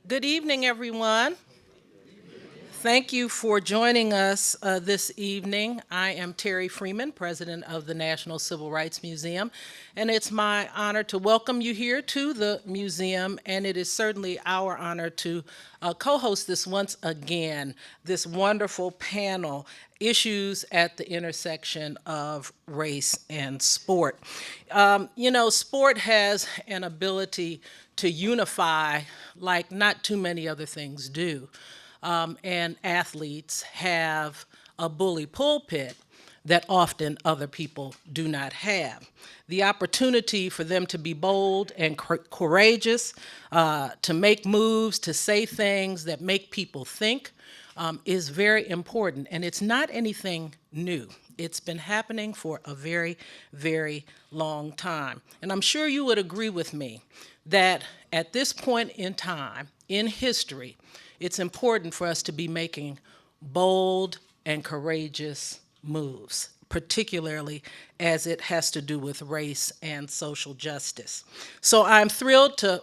Good evening, everyone. Thank you for joining us this evening. I am Terri Freeman, president of the National Civil Rights Museum, and it's my honor to welcome you here to the museum, and it is certainly our honor to co-host this once again, this wonderful panel, Issues at the Intersection of Race and Sport. Sport has an ability to unify like not too many other things do. And athletes have a bully pulpit that often other people do not have. The opportunity for them to be bold and courageous, to make moves, to say things that make people think, is very important. And it's not anything new. It's been happening for a very, very long time. And I'm sure you would agree with me that at this point in time, in history, it's important for us to be making bold and courageous moves, particularly as it has to do with race and social justice. So I'm thrilled to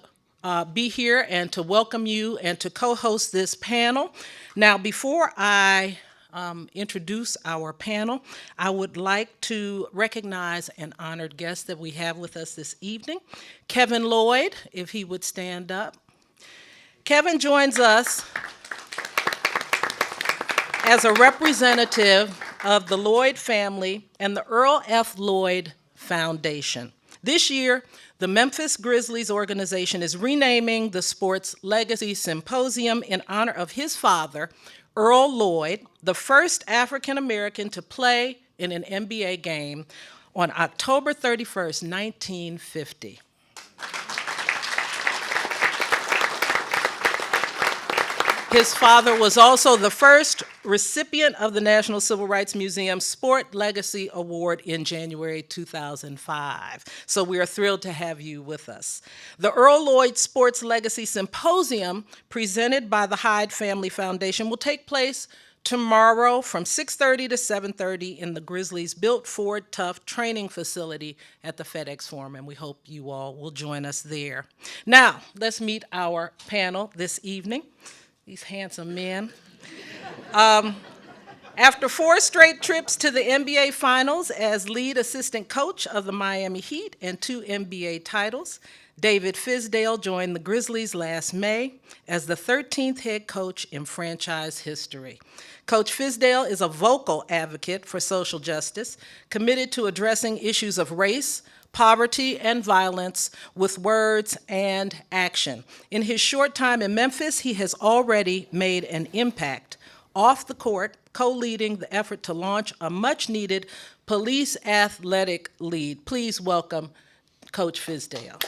be here and to welcome you and to co-host this panel. Now, before I introduce our panel, I would like to recognize an honored guest that we have with us this evening, Kevin Lloyd, if he would stand up. Kevin joins us as a representative of the Lloyd family and the Earl F. Lloyd Foundation. This year, the Memphis Grizzlies organization is renaming the Sports Legacy Symposium in honor of his father, Earl Lloyd, the first African American to play in an NBA game on October 31st, 1950. His father was also the first recipient of the National Civil Rights Museum Sport Legacy Award in January 2005. So we are thrilled to have you with us. The Earl Lloyd Sports Legacy Symposium, presented by the Hyde Family Foundation, will take place tomorrow from 6:30 to 7:30 in the Grizzlies' Built Ford Tough training facility at the FedEx Forum, and we hope you all will join us there. Now, let's meet our panel this evening. These handsome men. After 4 straight trips to the NBA Finals as lead assistant coach of the Miami Heat and 2 NBA titles, David Fizdale joined the Grizzlies last May as the 13th head coach in franchise history. Coach Fizdale is a vocal advocate for social justice, committed to addressing issues of race, poverty, and violence with words and action. In his short time in Memphis, he has already made an impact off the court, co-leading the effort to launch a much-needed police athletic league. Please welcome Coach Fizdale.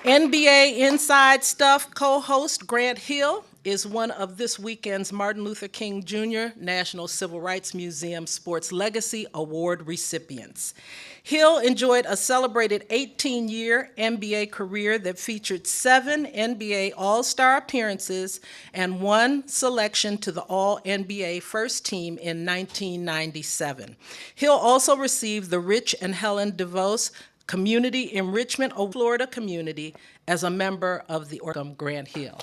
NBA Inside Stuff co-host Grant Hill is one of this weekend's Martin Luther King Jr. National Civil Rights Museum Sports Legacy Award recipients. Hill enjoyed a celebrated 18-year NBA career that featured 7 NBA All-Star appearances and 1 selection to the All-NBA First Team in 1997. Hill also received the Rich and Helen DeVos Community Enrichment of Florida Community as a member of the Grant Hill.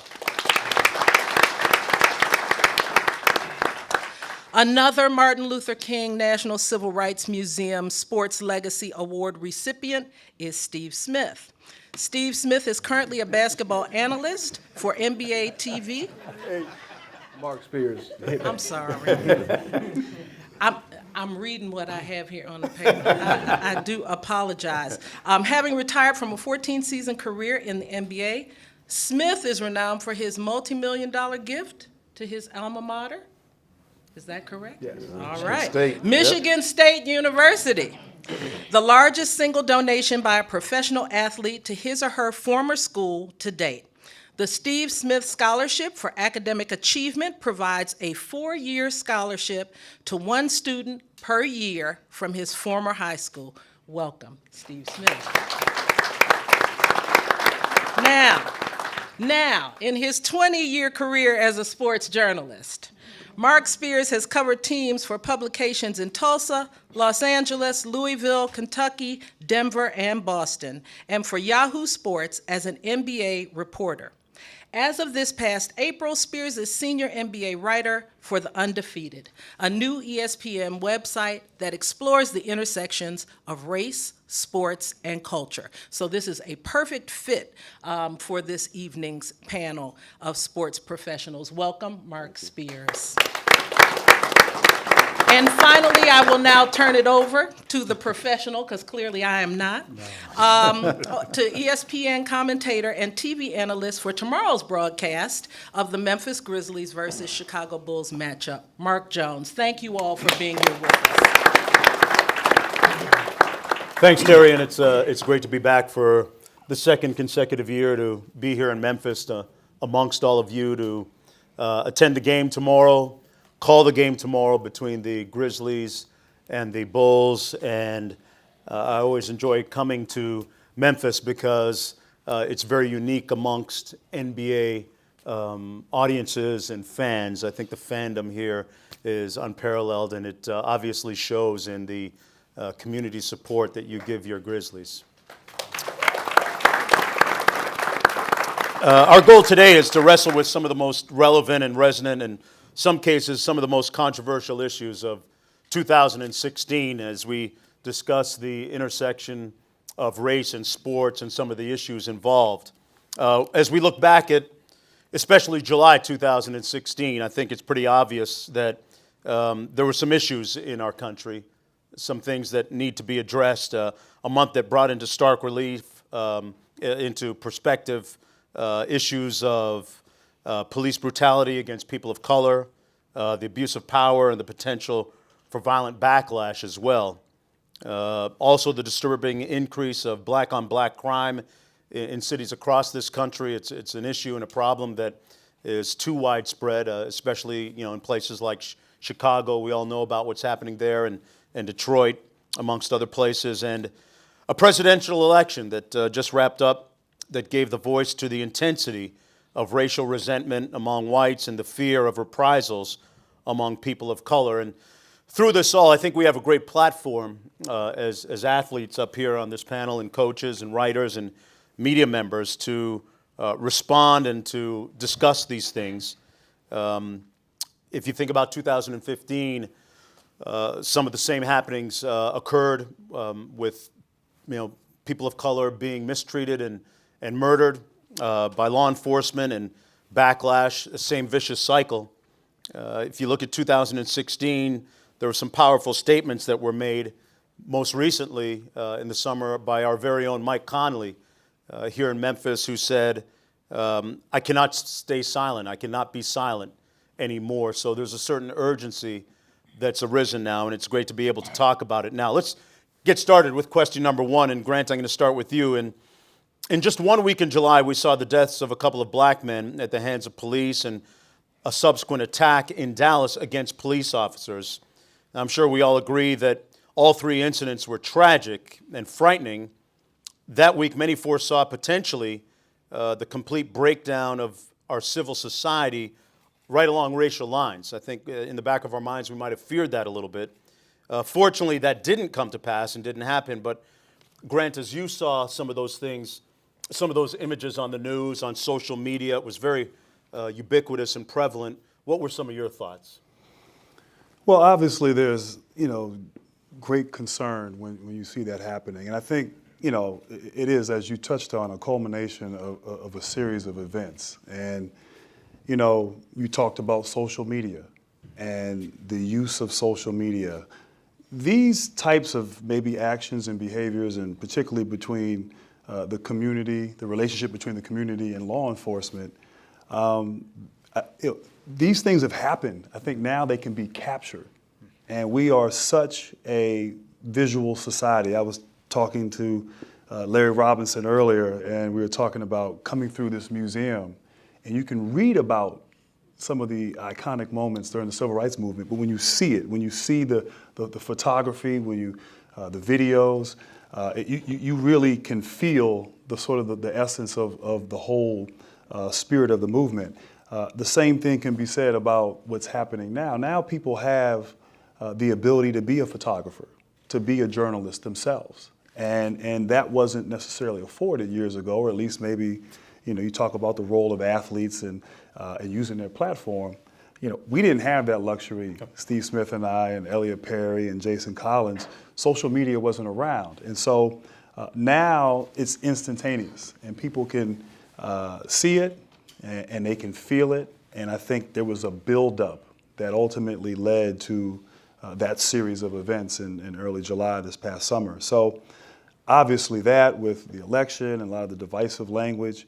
Another Martin Luther King National Civil Rights Museum Sports Legacy Award recipient is Steve Smith. Steve Smith is currently a basketball analyst for NBA TV. Hey, Marc Spears. I'm sorry. I'm reading what I have here on the paper. I do apologize. Having retired from a 14-season career in the NBA, Smith is renowned for his multi-million-dollar gift to his alma mater. Is that correct? Yes. All right. State. Michigan State University. The largest single donation by a professional athlete to his or her former school to date. The Steve Smith Scholarship for Academic Achievement provides a 4-year scholarship to 1 student per year from his former high school. Welcome, Steve Smith. Now, in his 20-year career as a sports journalist, Marc Spears has covered teams for publications in Tulsa, Los Angeles, Louisville, Kentucky, Denver, and Boston, and for Yahoo Sports as an NBA reporter. As of this past April, Spears is senior NBA writer for The Undefeated, a new ESPN website that explores the intersections of race, sports, and culture. So this is a perfect fit for this evening's panel of sports professionals. Welcome, Marc Spears. And finally, I will now turn it over to the professional, because clearly I am not, to ESPN commentator and TV analyst for tomorrow's broadcast of the Memphis Grizzlies versus Chicago Bulls matchup, Marc Jones. Thank you all for being here with us. Thanks, Terri, and it's great to be back for the second consecutive year to be here in Memphis amongst all of you to attend the game tomorrow. Call the game tomorrow between the Grizzlies and the Bulls, and I always enjoy coming to Memphis because it's very unique amongst NBA audiences and fans. I think the fandom here is unparalleled, and it obviously shows in the community support that you give your Grizzlies. Our goal today is to wrestle with some of the most relevant and resonant and some cases, some of the most controversial issues of 2016 as we discuss the intersection of race and sports and some of the issues involved. As we look back at especially July 2016, I think it's pretty obvious that there were some issues in our country, some things that need to be addressed, a month that brought into stark relief, into perspective, issues of police brutality against people of color, the abuse of power, and the potential for violent backlash as well. Also, the disturbing increase of black-on-black crime in cities across this country. It's an issue and a problem that is too widespread, especially in places like Chicago. We all know about what's happening there, and Detroit, amongst other places. And a presidential election that just wrapped up that gave the voice to the intensity of racial resentment among whites and the fear of reprisals among people of color. And through this all, I think we have a great platform as athletes up here on this panel, and coaches and writers and media members to respond and to discuss these things. If you think about 2015, some of the same happenings occurred with people of color being mistreated and murdered by law enforcement, and backlash, the same vicious cycle. If you look at 2016, there were some powerful statements that were made most recently in the summer by our very own Mike Conley here in Memphis, who said, I cannot stay silent. I cannot be silent anymore. So there's a certain urgency that's arisen now, and it's great to be able to talk about it. Now, let's get started with question number one. And Grant, I'm going to start with you. In just 1 week in July, we saw the deaths of a couple of black men at the hands of police and a subsequent attack in Dallas against police officers. I'm sure we all agree that all three incidents were tragic and frightening. That week, many foresaw potentially the complete breakdown of our civil society right along racial lines. I think in the back of our minds, we might have feared that a little bit. Fortunately, that didn't come to pass and didn't happen. But Grant, as you saw some of those things, some of those images on the news, on social media, it was very ubiquitous and prevalent. What were some of your thoughts? Well, obviously there's, great concern when you see that happening. And I think, it is, as you touched on, a culmination of a series of events. And, you talked about social media and the use of social media. These types of maybe actions and behaviors, and particularly between the community, the relationship between the community and law enforcement, these things have happened. I think now they can be captured. And we are such a visual society. I was talking to Larry Robinson earlier, and we were talking about coming through this museum. And you can read about some of the iconic moments during the Civil Rights Movement, but when you see it, when you see the photography, the videos, you really can feel the sort of the essence of the whole spirit of the movement. The same thing can be said about what's happening now. Now people have the ability to be a photographer, to be a journalist themselves. And that wasn't necessarily afforded years ago, or at least maybe, you talk about the role of athletes and using their platform. We didn't have that luxury, Steve Smith and I and Elliot Perry and Jason Collins. Social media wasn't around. And so now it's instantaneous and people can see it and they can feel it. And I think there was a buildup that ultimately led to that series of events in early July this past summer. So obviously that with the election and a lot of the divisive language,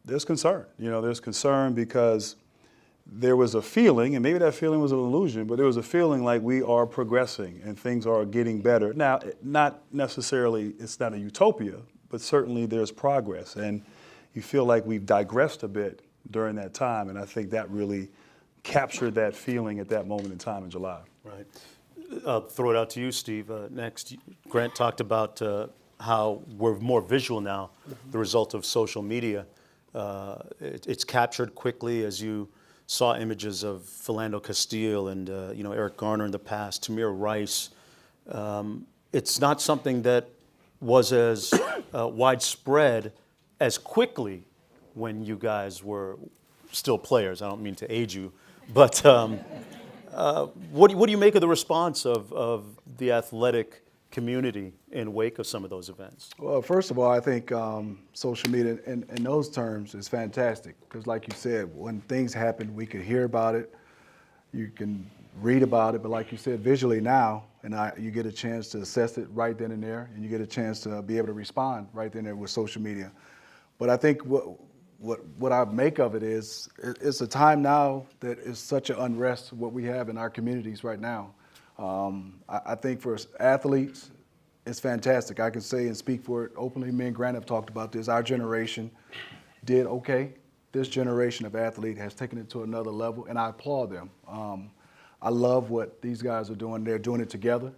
there's concern. There's concern because there was a feeling, and maybe that feeling was an illusion, but there was a feeling like we are progressing and things are getting better. Now, not necessarily, it's not a utopia, but certainly there's progress. And you feel like we've digressed a bit during that time, and I think that really captured that feeling at that moment in time in July. Right. I'll throw it out to you, Steve. Next, Grant talked about how we're more visual now, the result of social media. It's captured quickly, as you saw images of Philando Castile and Eric Garner in the past, Tamir Rice. It's not something that was as widespread as quickly when you guys were still players. I don't mean to age you, but what do you make of the response of the athletic community in wake of some of those events? Well, first of all, I think social media in those terms is fantastic because, like you said, when things happen, we can hear about it, you can read about it, but like you said, visually now, you get a chance to assess it right then and there, and you get a chance to be able to respond right then and there with social media. But I think what I make of it is it's a time now that is such an unrest what we have in our communities right now. I think for athletes, it's fantastic. I can say and speak for it openly. Me and Grant have talked about this. Our generation did okay. This generation of athlete has taken it to another level, and I applaud them. I love what these guys are doing. They're doing it together.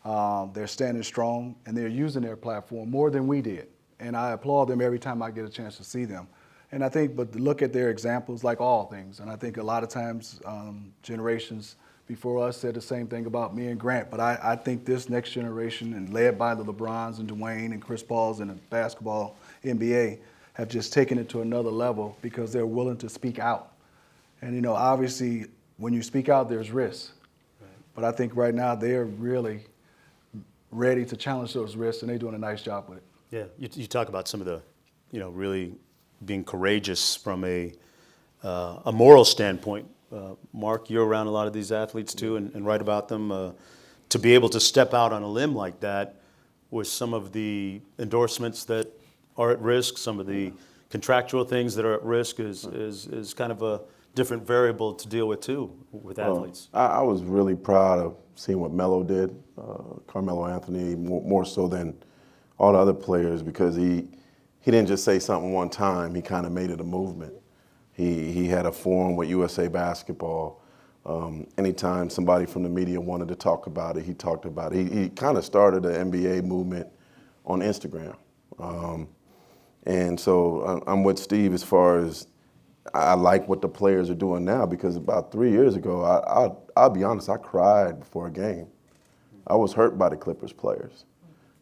They're standing strong, and they're using their platform more than we did. And I applaud them every time I get a chance to see them. And I think, but look at their examples like all things. And I think a lot of times generations before us said the same thing about me and Grant. But I think this next generation, and led by the LeBrons and Dwayne and Chris Pauls and the basketball NBA, have just taken it to another level because they're willing to speak out. And, obviously, when you speak out, there's risk. Right. But I think right now they're really ready to challenge those risks, and they're doing a nice job with it. Yeah, you talk about some of the, really being courageous from a moral standpoint. Marc, you're around a lot of these athletes too, and write about them. To be able to step out on a limb like that with some of the endorsements that are at risk, some of the contractual things that are at risk is kind of a different variable to deal with too with athletes. I was really proud of seeing what Melo did, Carmelo Anthony, more so than all the other players, because he didn't just say something one time, he kind of made it a movement. He had a forum with USA Basketball. Anytime somebody from the media wanted to talk about it, he talked about it. He kind of started the NBA movement on Instagram. And so I'm with Steve as far as I like what the players are doing now, because about 3 years ago, I'll be honest, I cried before a game. I was hurt by the Clippers players.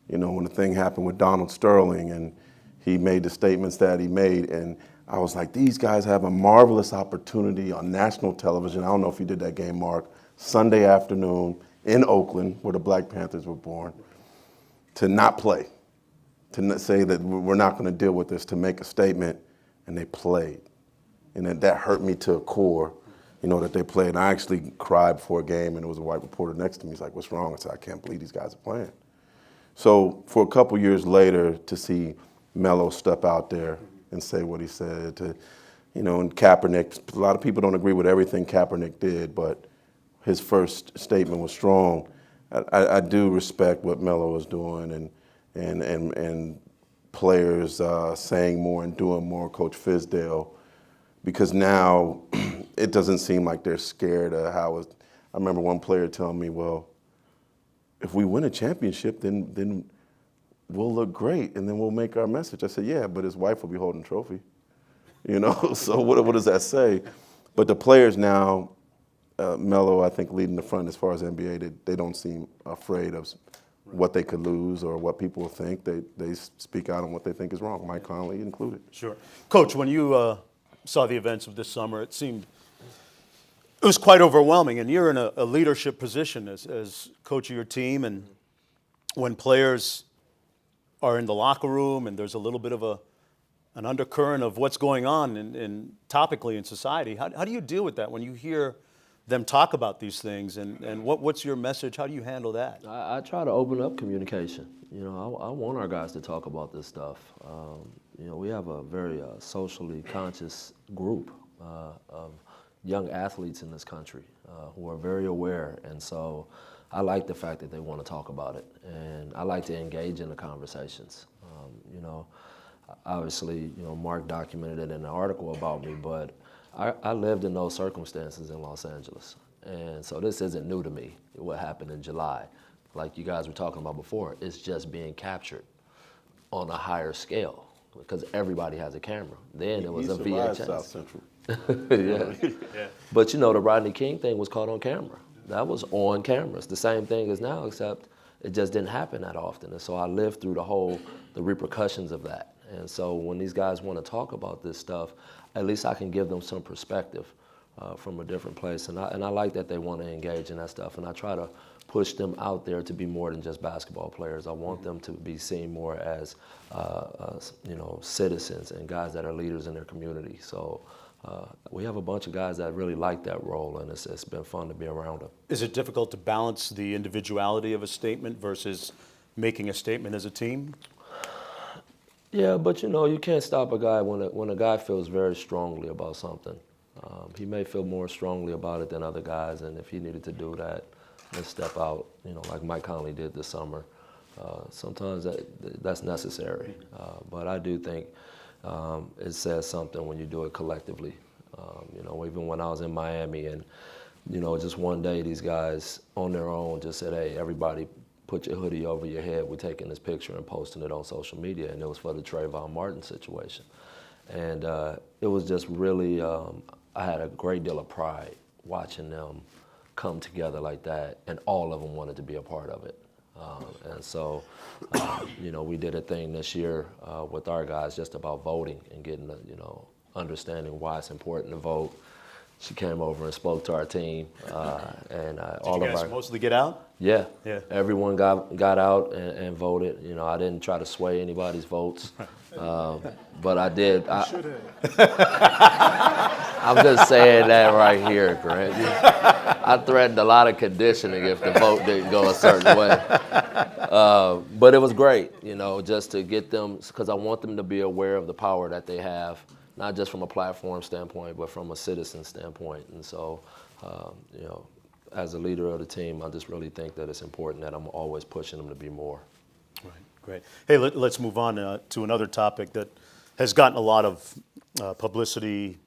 When the thing happened with Donald Sterling and he made the statements that he made, and I was like, these guys have a marvelous opportunity on national television. I don't know if you did that game, Marc, Sunday afternoon in Oakland, where the Black Panthers were born, to not play, to say that we're not going to deal with this, to make a statement, and they played. And that hurt me to a core, that they played. And I actually cried before a game, and there was a white reporter next to me. He's like, what's wrong? I said, I can't believe these guys are playing. So for a couple years later, to see Melo step out there and say what he said, and Kaepernick, a lot of people don't agree with everything Kaepernick did, but his first statement was strong. I do respect what Melo is doing, and players saying more and doing more, Coach Fizdale, because now it doesn't seem like they're scared of how it. I remember one player telling me, well, if we win a championship, then we'll look great, and then we'll make our message. I said, yeah, but his wife will be holding the trophy. you know. So what does that say? But the players now, Melo, I think, leading the front as far as NBA, they don't seem afraid of what they could lose or what people will think. They speak out on what they think is wrong, Mike Conley included. Sure. Coach, when you saw the events of this summer, it was quite overwhelming, and you're in a leadership position as coach of your team, and when players are in the locker room and there's a little bit of an undercurrent of what's going on in topically in society, how do you deal with that when you hear them talk about these things, and what's your message? How do you handle that? I try to open up communication. You know, I want our guys to talk about this stuff. You know, we have a very socially conscious group of young athletes in this country who are very aware, and so I like the fact that they want to talk about it, and I like to engage in the conversations. You know, obviously, you know, Marc documented it in an article about me, but I lived in those circumstances in Los Angeles, and so this isn't new to me, what happened in July. Like you guys were talking about before, it's just being captured on a higher scale because everybody has a camera. Then it was a VHS. South Central. Yeah. But you know, the Rodney King thing was caught on camera. That was on camera. It's the same thing as now, except it just didn't happen that often. And so I lived through the repercussions of that. And so when these guys want to talk about this stuff, at least I can give them some perspective from a different place. And I like that they want to engage in that stuff. And I try to push them out there to be more than just basketball players. I want them to be seen more as, you know, citizens and guys that are leaders in their community. So we have a bunch of guys that really like that role, and it's been fun to be around them. Is it difficult to balance the individuality of a statement versus making a statement as a team? Yeah, but you know, you can't stop a guy when a guy feels very strongly about something. He may feel more strongly about it than other guys, and if he needed to do that and step out, you know, like Mike Conley did this summer, sometimes that's necessary. But I do think it says something when you do it collectively. You know, even when I was in Miami and, you know, just one day these guys on their own just said, hey, everybody put your hoodie over your head. We're taking this picture and posting it on social media. And it was for the Trayvon Martin situation. And it was just really, I had a great deal of pride watching them come together like that. And all of them wanted to be a part of it. And so, you know, we did a thing this year with our guys just about voting and getting, you know, understanding why it's important to vote. She came over and spoke to our team, and all Did you of guys our mostly get out? yeah, Yeah. everyone got out and voted. You know, I didn't try to sway anybody's votes, but I did. I'm just saying that right here, Grant. I threatened a lot of conditioning if the vote didn't go a certain way. But it was great, you know, just to get them, because I want them to be aware of the power that they have, not just from a platform standpoint, but from a citizen standpoint. And so, you know, as a leader of the team, I just really think that it's important that I'm always pushing them to be more. Right, great. Hey, let's move on to another topic that has gotten a lot of publicity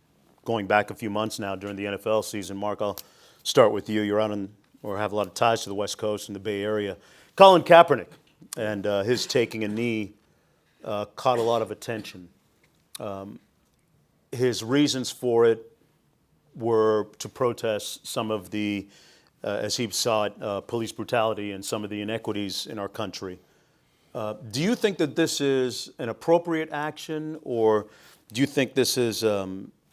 going back a few months now during the NFL season. Marc, I'll start with you. You're out or have a lot of ties to the West Coast and the Bay Area. Colin Kaepernick and his taking a knee caught a lot of attention. His reasons for it were to protest some of the, as he saw it, police brutality and some of the inequities in our country. Do you think that this is an appropriate action, or do you think this is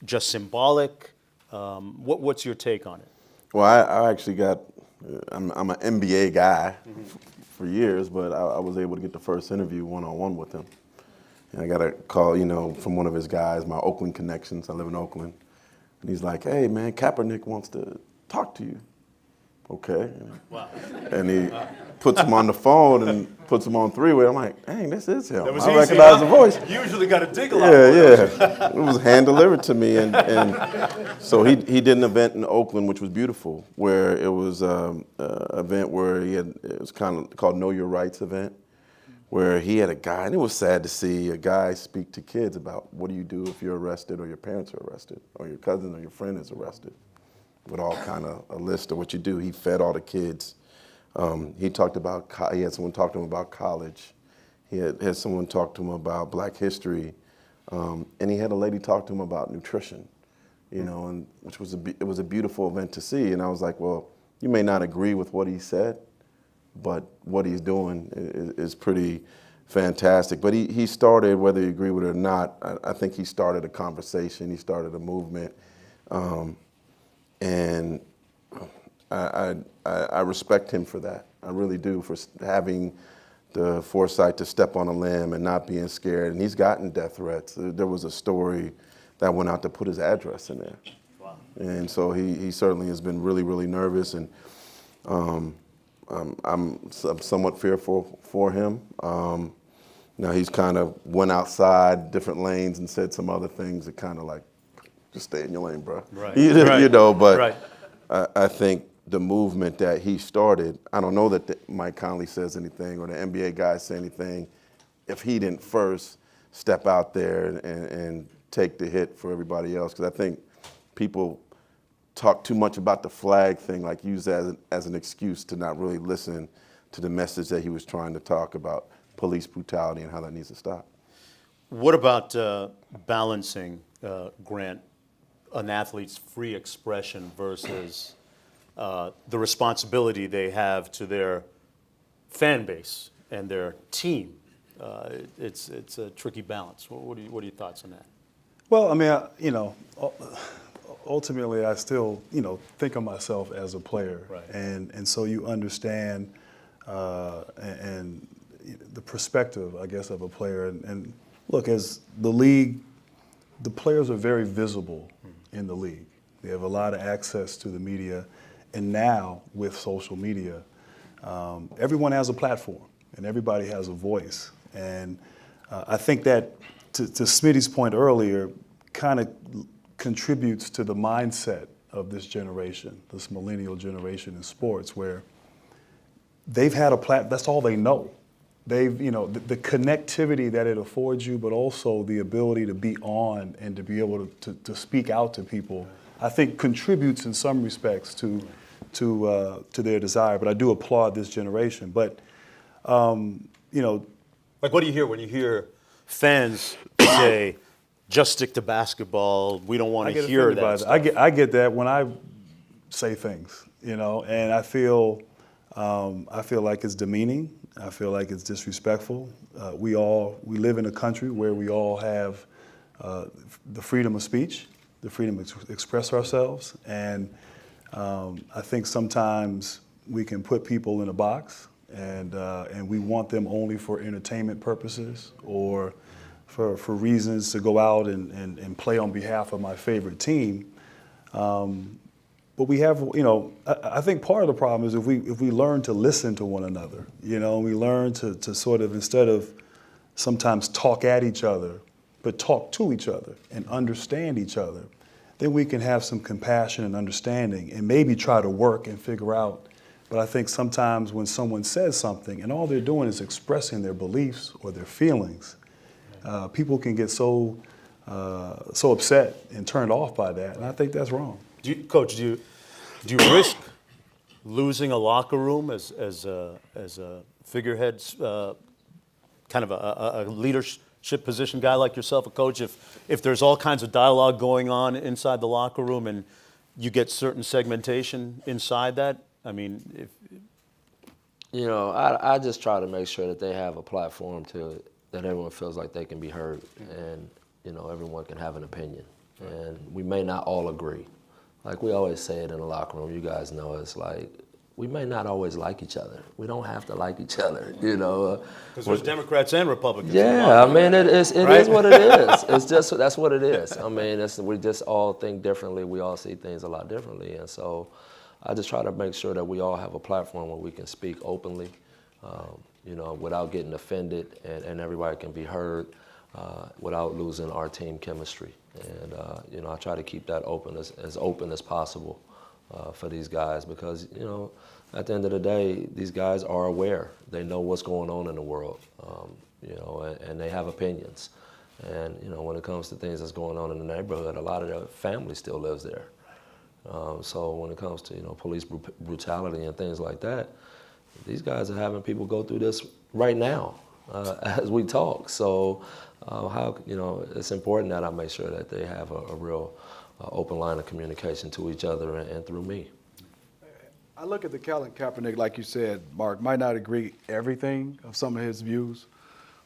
just symbolic? What's your take on it? Well, I actually got, I'm an NBA guy for years, but I was able to get the first interview one-on-one with him. And I got a call, you know, from one of his guys, my Oakland connections. I live in Oakland. And he's like, hey, man, Kaepernick wants to talk to you. Okay. Wow. And he puts him on the phone and puts him on three-way. I'm like, dang, this is him. I recognize the voice. You usually got to dig a lot. Yeah. It was hand-delivered to me. And so he did an event in Oakland, which was beautiful, where it was an event where it was kind of called Know Your Rights event, where he had a guy, and it was sad to see a guy speak to kids about what do you do if you're arrested or your parents are arrested or your cousin or your friend is arrested, with all kind of a list of what you do. He fed all the kids. He talked about, he had someone talk to him about college. He had someone talk to him about Black history. And he had a lady talk to him about nutrition, you know, and which was it was a beautiful event to see. And I was like, well, you may not agree with what he said, but what he's doing is pretty fantastic. But he started, whether you agree with it or not, I think he started a conversation, he started a movement, and I respect him for that. I really do, for having the foresight to step on a limb and not being scared. And he's gotten death threats. There was a story that went out to put his address in there. Wow. And so he certainly has been really, really nervous, and I'm somewhat fearful for him. Now he's kind of went outside different lanes and said some other things that kind of like, just stay in your lane, bro. Right. You know, but Right. I think the movement that he started, I don't know that Mike Conley says anything or the NBA guys say anything if he didn't first step out there and take the hit for everybody else. Because I think people talk too much about the flag thing, like use that as an excuse to not really listen to the message that he was trying to talk about, police brutality and how that needs to stop. What about balancing, Grant, an athlete's free expression versus the responsibility they have to their fan base and their team? It's a tricky balance. What are your thoughts on that? Well, I mean, you know, ultimately, I still, you know, think of myself as a player, Right. and so you understand and the perspective, I guess, of a player. And look, as the league, the players are very visible in the league. They have a lot of access to the media, and now with social media, everyone has a platform and everybody has a voice. And I think that, to Smitty's point earlier, kind of contributes to the mindset of this generation, this millennial generation in sports, where they've had that's all they know. They've, you know, the connectivity that it affords you, but also the ability to be on and to be able to speak out to people, I think contributes in some respects to their desire. But I do applaud this generation. But, you know. Like, what do you hear when you hear fans say, just stick to basketball, we don't want to hear that stuff? I get that when I say things, you know, and I feel like it's demeaning. I feel like it's disrespectful. We live in a country where we all have the freedom of speech, the freedom to express ourselves, and I think sometimes we can put people in a box, and we want them only for entertainment purposes or for reasons to go out and play on behalf of my favorite team. But we have, you know, I think part of the problem is if we learn to listen to one another, you know, and we learn to sort of, instead of sometimes talk at each other, but talk to each other and understand each other, then we can have some compassion and understanding and maybe try to work and figure out. But I think sometimes when someone says something and all they're doing is expressing their beliefs or their feelings, people can get so upset and turned off by that, and I think that's wrong. Coach, do you risk losing a locker room as a figurehead, kind of a leadership position guy like yourself, a coach, if there's all kinds of dialogue going on inside the locker room and you get certain segmentation inside that? I mean, You know, I just try to make sure that they have a platform that everyone feels like they can be heard, and, you know, everyone can have an opinion. And we may not all agree. Like we always say it in the locker room, you guys know, it's like, we may not always like each other. We don't have to like each other, you know. because there's Democrats and Republicans. in the Yeah, locker I room. mean, it is what it is. It's just, that's what it is. I mean, we just all think differently. We all see things a lot differently. And so I just try to make sure that we all have a platform where we can speak openly, you know, without getting offended, and everybody can be heard without losing our team chemistry. And, you know, I try to keep that as open as possible for these guys, because, you know, at the end of the day, these guys are aware. They know what's going on in the world, you know, and they have opinions. And, you know, when it comes to things that's going on in the neighborhood, a lot of their family still lives there. So when it comes to, you know, police brutality and things like that, these guys are having people go through this right now. as we talk. So it's important that I make sure that they have a real open line of communication to each other and through me. I look at the Colin Kaepernick, like you said, Marc, might not agree everything of some of his views,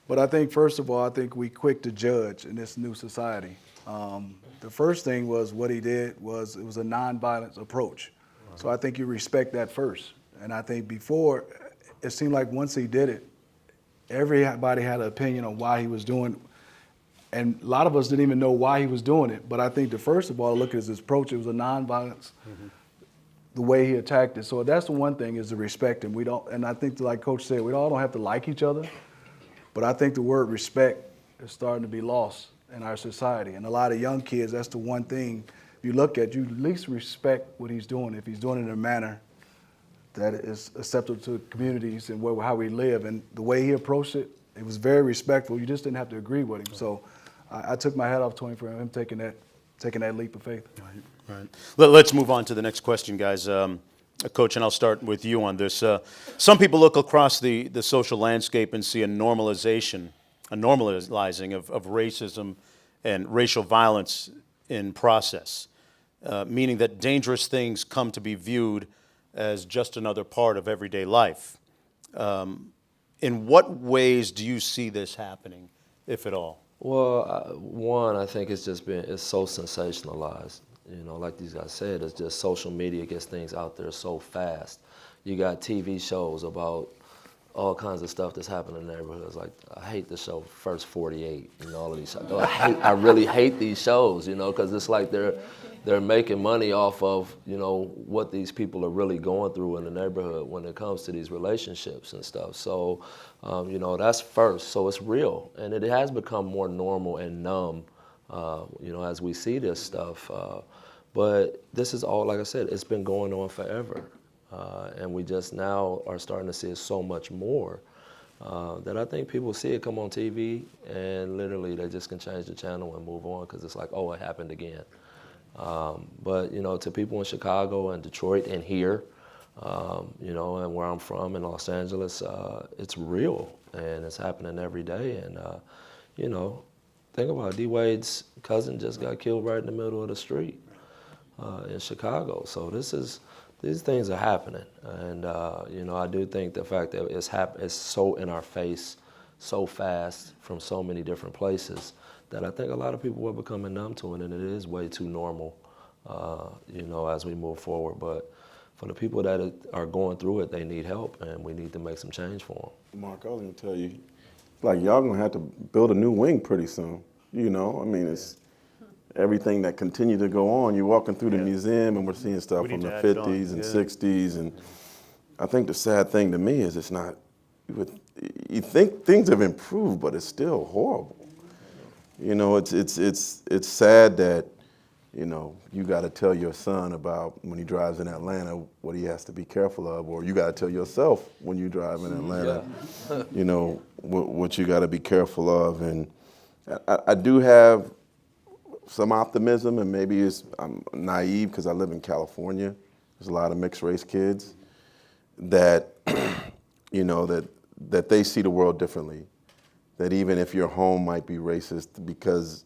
but I think, first of all, I think we quick to judge in this new society. The first thing was what he did was it was a nonviolent approach. So I think you respect that first. And I think before, it seemed like once he did it, everybody had an opinion on why he was doing it. And a lot of us didn't even know why he was doing it. But I think the first of all, look at his approach, it was a nonviolence. The way he attacked it. So that's the one thing is to respect him. And I think like Coach said, we all don't have to like each other, but I think the word respect is starting to be lost in our society. And a lot of young kids, that's the one thing you look at, you at least respect what he's doing if he's doing it in a manner that is acceptable to communities and how we live. And the way he approached it, it was very respectful. You just didn't have to agree with him. So I took my hat off to him for him taking that leap of faith. Right. Let's move on to the next question, guys. Coach, and I'll start with you on this. Some people look across the social landscape and see a normalizing of racism and racial violence in process, meaning that dangerous things come to be viewed as just another part of everyday life. In what ways do you see this happening, if at all? Well, one, I think it's so sensationalized. Like these guys said, it's just social media gets things out there so fast. You got TV shows about all kinds of stuff that's happening in neighborhoods. Like, I hate the show First 48 and all of these shows. I really hate these shows, because it's like they're making money off of, what these people are really going through in the neighborhood when it comes to these relationships and stuff. So, that's first. So it's real. And it has become more normal and numb, as we see this stuff. But this is all, like I said, it's been going on forever. And we just now are starting to see it so much more that I think people see it come on TV and literally they just can change the channel and move on because it's like, oh, it happened again. But, to people in Chicago and Detroit and here, and where I'm from in Los Angeles, it's real and it's happening every day. And, think about it, D. Wade's cousin just got killed right in the middle of the street in Chicago. So these things are happening. And, I do think the fact that it's so in our face so fast from so many different places that I think a lot of people are becoming numb to it, and it is way too normal, as we move forward. But for the people that are going through it, they need help, and we need to make some change for them. Marc, I was going to tell you, like, y'all going to have to build a new wing pretty soon. It's everything that continues to go on. You're walking through the museum, and we're seeing stuff from the 50s and 60s. And I think the sad thing to me is it's not, you think things have improved, but it's still horrible. It's sad that, you got to tell your son about when he drives in Atlanta what he has to be careful of, or you got to tell yourself when you drive in Atlanta, what you got to be careful of. And I do have some optimism, and maybe I'm naive because I live in California. There's a lot of mixed race kids that, that they see the world differently. That even if your home might be racist, because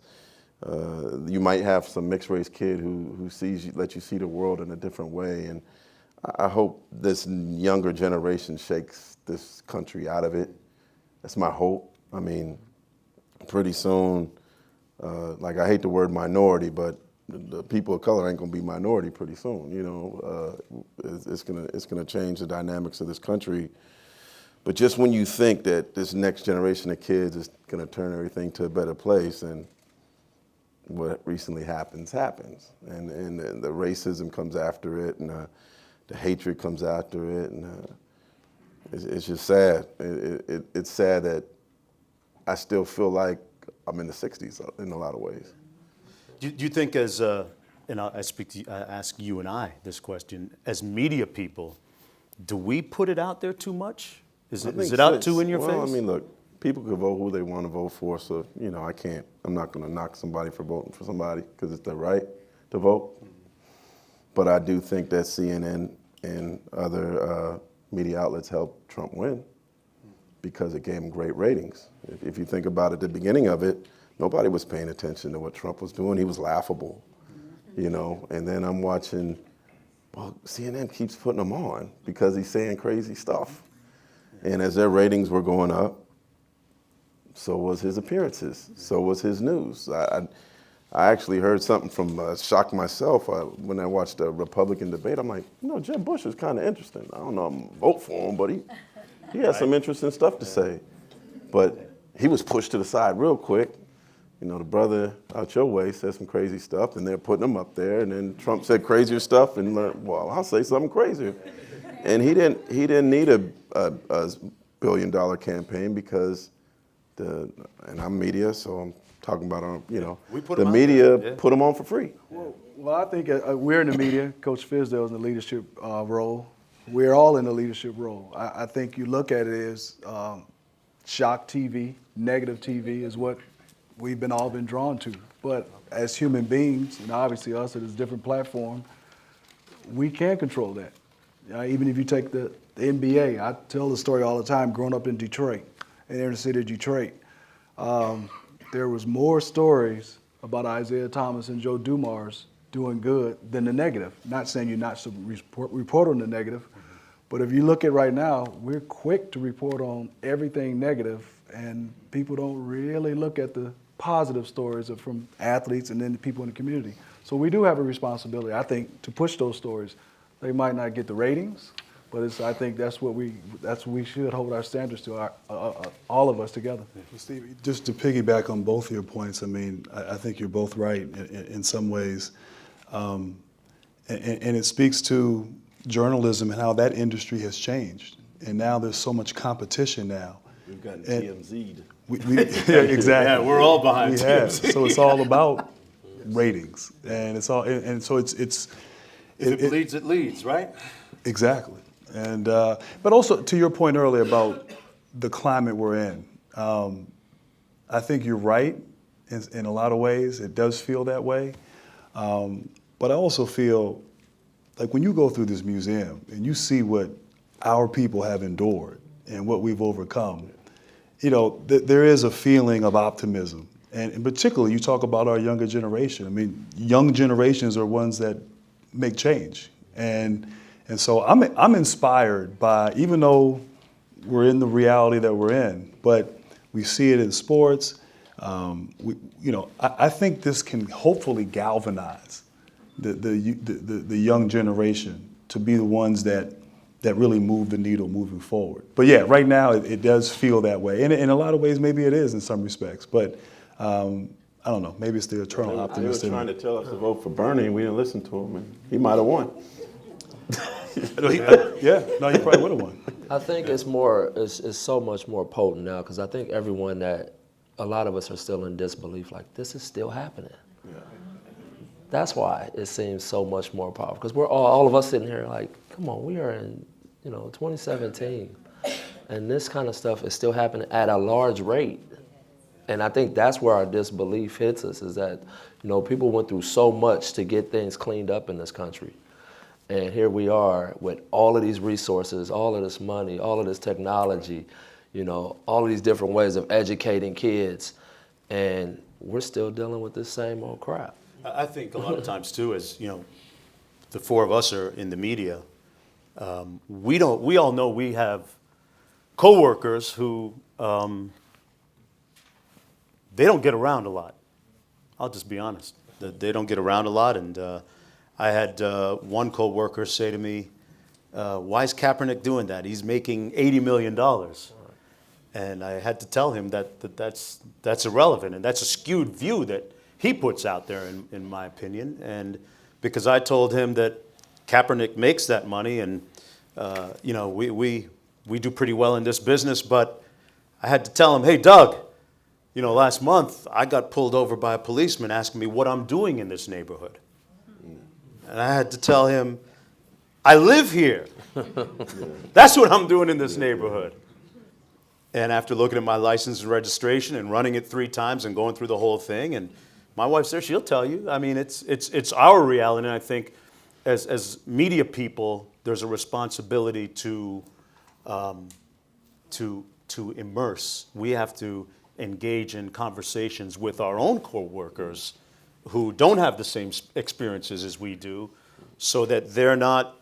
you might have some mixed race kid who lets you see the world in a different way. And I hope this younger generation shakes this country out of it. That's my hope. I mean, pretty soon, like, I hate the word minority, but the people of color ain't gonna be minority pretty soon. It's gonna change the dynamics of this country. But just when you think that this next generation of kids is going to turn everything to a better place, and what recently happens. And the racism comes after it, and the hatred comes after it, and it's just sad. It's sad that I still feel like I'm in the 60s in a lot of ways. Do you think and I ask you and I this question, as media people, do we put it out there too much? Is it out too in your face? Well, I mean, look, people can vote who they want to vote for, so, I'm not going to knock somebody for voting for somebody because it's their right to vote. But I do think that CNN and other media outlets helped Trump win because it gave him great ratings. If you think about it, the beginning of it, nobody was paying attention to what Trump was doing. He was laughable, you know. And then I'm watching, well, CNN keeps putting him on because he's saying crazy stuff. And as their ratings were going up, so was his appearances, so was his news. I actually heard something from, shocked myself when I watched a Republican debate. I'm like, you know, Jeb Bush is kind of interesting. I don't know, I'm gonna vote for him, but he has some interesting stuff to say. But he was pushed to the side real quick. You know, the brother out your way said some crazy stuff, and they're putting him up there. And then Trump said crazier stuff, and well, I'll say something crazier. And he didn't need a billion-dollar campaign because and I'm media, so I'm talking about the media put him on for free. Well, I think we're in the media. Coach Fizdale is in the leadership role. We're all in the leadership role. I think you look at it as shock TV, negative TV is what we've all been drawn to. But as human beings, and obviously us at this different platform, we can't control that. Even if you take the NBA, I tell the story all the time, growing up in Detroit, in the inner city of Detroit. There was more stories about Isaiah Thomas and Joe Dumars doing good than the negative. Not saying you're not to report on the negative, but if you look at right now, we're quick to report on everything negative, and people don't really look at the positive stories from athletes and then the people in the community. So we do have a responsibility, I think, to push those stories. They might not get the ratings, but I think that's what we should hold our standards to, all of us together. Steve, just to piggyback on both of your points, I mean, I think you're both right in some ways. And it speaks to journalism and how that industry has changed. And now there's so much competition now. We've gotten TMZ'd. Yeah, exactly. Yeah, we're all behind We have. TMZ. So it's all about ratings. And it's all, and so it's If it bleeds, it leads, right? exactly. And but also to your point earlier about the climate we're in, I think you're right in a lot of ways. It does feel that way. But I also feel like when you go through this museum and you see what our people have endured and what we've overcome, you know, there is a feeling of optimism. And in particular, you talk about our younger generation. I mean, young generations are ones that make change. And so I'm inspired by, even though we're in the reality that we're in, but we see it in sports. I think this can hopefully galvanize the young generation to be the ones that really move the needle moving forward. But yeah, right now it does feel that way. And in a lot of ways, maybe it is in some respects. But I don't know, maybe it's the eternal optimist. They were trying to tell us to vote for Bernie, and we didn't listen to him, and he might have won. Yeah, no, you probably would have won. I think it's so much more potent now because I think a lot of us are still in disbelief, like this is still happening. Yeah. That's why it seems so much more powerful because we're all of us sitting here like, come on, we are in 2017, and this kind of stuff is still happening at a large rate. And I think that's where our disbelief hits us is that, people went through so much to get things cleaned up in this country. And here we are with all of these resources, all of this money, all of this technology, all of these different ways of educating kids. And we're still dealing with this same old crap. I think a lot of times too, as the four of us are in the media, we all know we have coworkers who they don't get around a lot. I'll just be honest. They don't get around a lot, and I had one coworker say to me, "Why is Kaepernick doing that? He's making $80 million." And I had to tell him that's irrelevant, and that's a skewed view that he puts out there, in my opinion. And because I told him that Kaepernick makes that money, and we do pretty well in this business, but I had to tell him, "Hey, Doug, last month I got pulled over by a policeman asking me what I'm doing in this neighborhood." And I had to tell him, "I live here. That's what I'm doing in this neighborhood." And after looking at my license and registration and running it 3 times and going through the whole thing, and my wife's there, she'll tell you. I mean, it's our reality, and I think as media people, there's a responsibility to to immerse. We have to engage in conversations with our own coworkers who don't have the same experiences as we do, so that they're not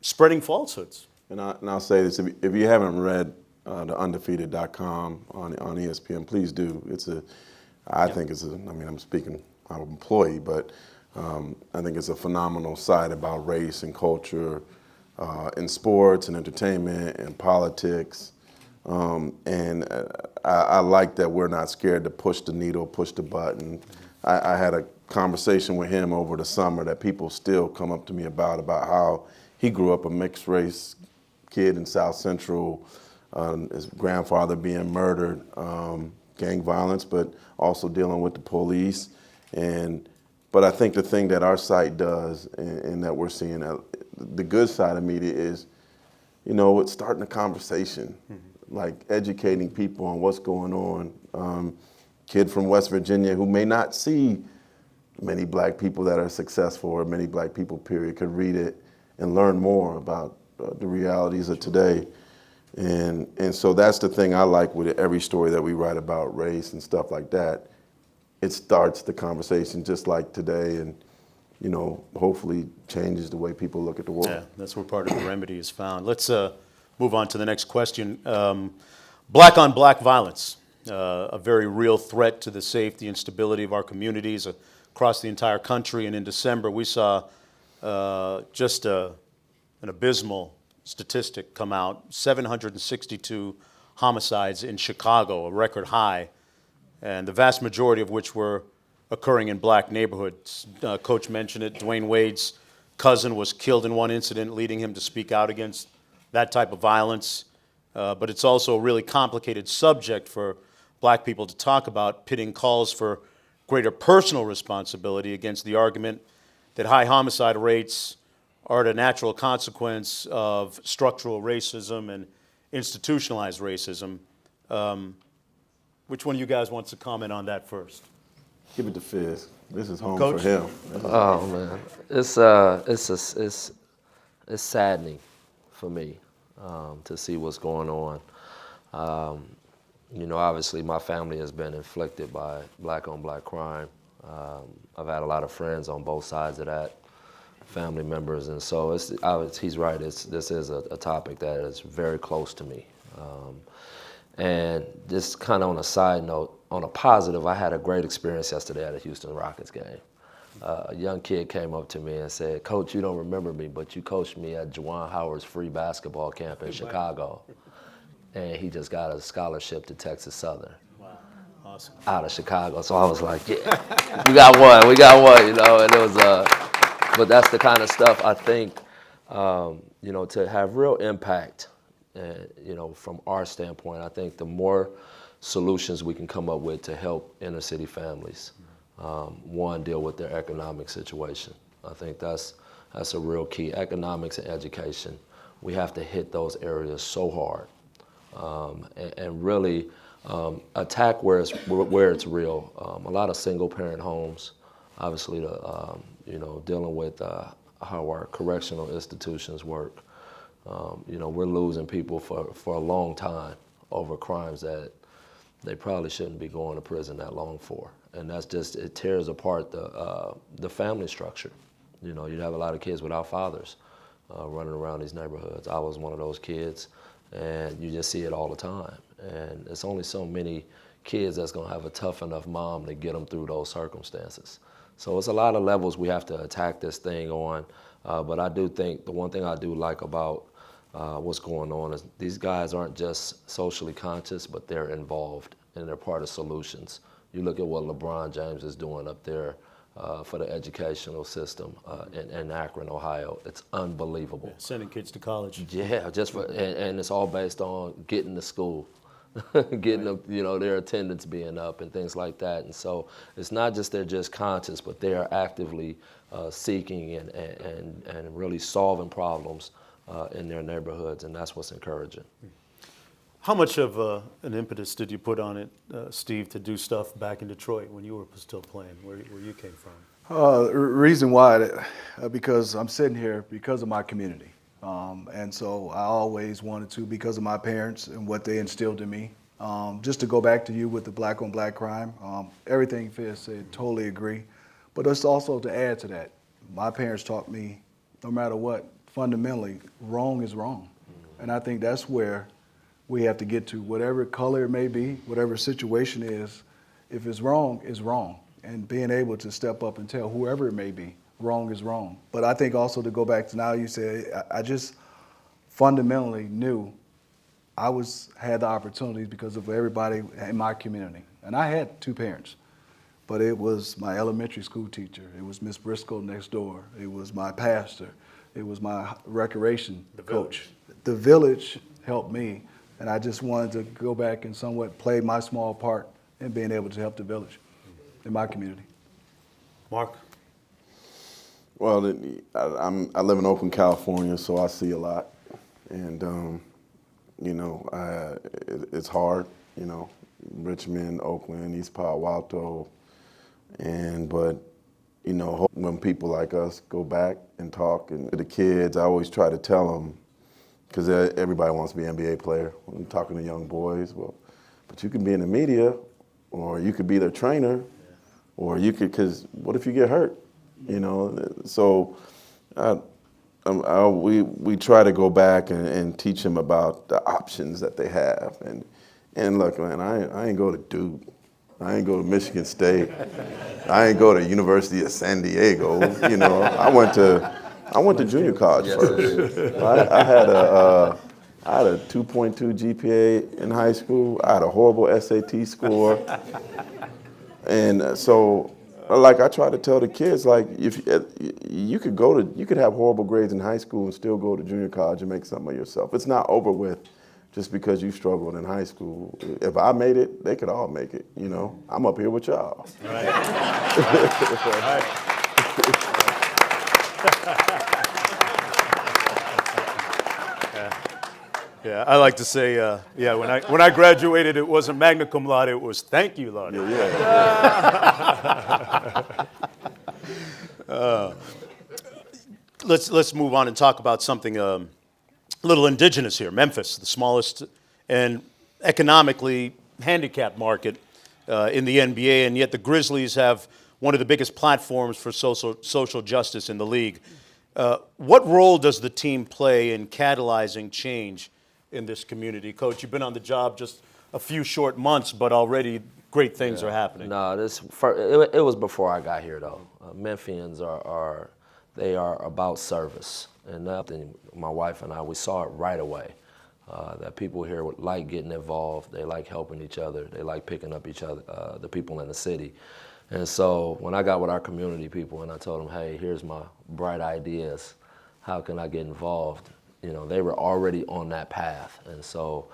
spreading falsehoods. And I'll say this, if you haven't read the undefeated.com on ESPN, please do. I think it's I'm speaking out of employee, but I think it's a phenomenal site about race and culture in sports and entertainment and politics. And I like that we're not scared to push the needle, push the button. I had a conversation with him over the summer that people still come up to me about how he grew up a mixed race kid in South Central, his grandfather being murdered, gang violence, but also dealing with the police. But I think the thing that our site does, and that we're seeing, the good side of media is, it's starting a conversation, like educating people on what's going on. Kid from West Virginia who may not see many black people that are successful, or many black people, period, could read it and learn more about the realities of today. And so that's the thing I like with every story that we write about race and stuff like that. It starts the conversation just like today, and hopefully changes the way people look at the world. Yeah, that's where part of the remedy is found. Let's move on to the next question. Black on black violence, a very real threat to the safety and stability of our communities across the entire country. And in December, we saw just an abysmal statistic come out: 762 homicides in Chicago, a record high, and the vast majority of which were occurring in black neighborhoods. Coach mentioned it. Dwayne Wade's cousin was killed in one incident, leading him to speak out against that type of violence. But it's also a really complicated subject for black people to talk about, pitting calls for greater personal responsibility against the argument that high homicide rates are the natural consequence of structural racism and institutionalized racism. Which one of you guys wants to comment on that first? Give it to Fizz. This is home Coach? for him. Oh man, it's saddening for me to see what's going on. Obviously my family has been inflicted by black on black crime. I've had a lot of friends on both sides of that, family members, and so he's right. This is a topic that is very close to me. And just kind of on a side note, on a positive, I had a great experience yesterday at a Houston Rockets game. A young kid came up to me and said, "Coach, you don't remember me, but you coached me at Juwan Howard's free basketball camp in Chicago." And he just got a scholarship to Texas Southern. Wow, awesome. Out of Chicago. So I was like, yeah, we got one, and it was, but that's the kind of stuff I think, to have real impact. From our standpoint, I think the more solutions we can come up with to help inner city families, one, deal with their economic situation. I think that's a real key. Economics and education, we have to hit those areas so hard, and really attack where it's real. A lot of single parent homes, obviously, dealing with how our correctional institutions work. We're losing people for a long time over crimes that they probably shouldn't be going to prison that long for. And it tears apart the family structure. You'd have a lot of kids without fathers running around these neighborhoods. I was one of those kids, and you just see it all the time. And it's only so many kids that's gonna have a tough enough mom to get them through those circumstances. So it's a lot of levels we have to attack this thing on. But I do think the one thing I do like about what's going on is these guys aren't just socially conscious, but they're involved and they're part of solutions. You look at what LeBron James is doing up there for the educational system in Akron, Ohio. It's unbelievable. Yeah, sending kids to college. Yeah, and it's all based on getting to school, getting their attendance being up and things like that. And so it's not just they're just conscious, but they are actively seeking and really solving problems in their neighborhoods, and that's what's encouraging. How much of an impetus did you put on it, Steve, to do stuff back in Detroit when you were still playing, where you came from? Reason why, because I'm sitting here because of my community. And so I always wanted to, because of my parents and what they instilled in me. Just to go back to you with the black on black crime, everything Fizz said, totally agree. But it's also to add to that, my parents taught me, no matter what, fundamentally, wrong is wrong. And I think that's where we have to get to, whatever color it may be, whatever situation is, if it's wrong, it's wrong. And being able to step up and tell whoever it may be, wrong is wrong. But I think also to go back to now, you said, I just fundamentally knew I had the opportunities because of everybody in my community. And I had two parents, but it was my elementary school teacher. It was Miss Briscoe next door. It was my pastor. It was my recreation coach. The village helped me, and I just wanted to go back and somewhat play my small part in being able to help the village in my community. Marc? Well, I live in Oakland, California, so I see a lot. And, it's hard, Richmond, Oakland, East Palo Alto. But when people like us go back and talk, and to the kids, I always try to tell them, because everybody wants to be an NBA player. When I'm talking to young boys, but you can be in the media, or you could be their trainer, or you could, because what if you get hurt? So we try to go back and teach them about the options that they have. And look, man, I ain't go to Duke. I ain't go to Michigan State. I ain't go to University of San Diego. I went to junior college first. I had a 2.2 GPA in high school. I had a horrible SAT score. And so, like, I try to tell the kids, like, if you could have horrible grades in high school and still go to junior college and make something of yourself. It's not over with just because you struggled in high school. If I made it, they could all make it. I'm up here with y'all. Right. Right. Yeah, I like to say, when I graduated, it wasn't magna cum laude, it was thank you, Lord. Let's move on and talk about something a little indigenous here. Memphis, the smallest and economically handicapped market in the NBA, and yet the Grizzlies have one of the biggest platforms for social justice in the league. What role does the team play in catalyzing change in this community? Coach, you've been on the job just a few short months, but already great things are happening. No, it was before I got here, though. Memphians are about service. And nothing, my wife and I, we saw it right away, that people here like getting involved. They like helping each other. They like picking up each other, the people in the city. And so when I got with our community people and I told them, hey, here's my bright ideas, how can I get involved? They were already on that path. And so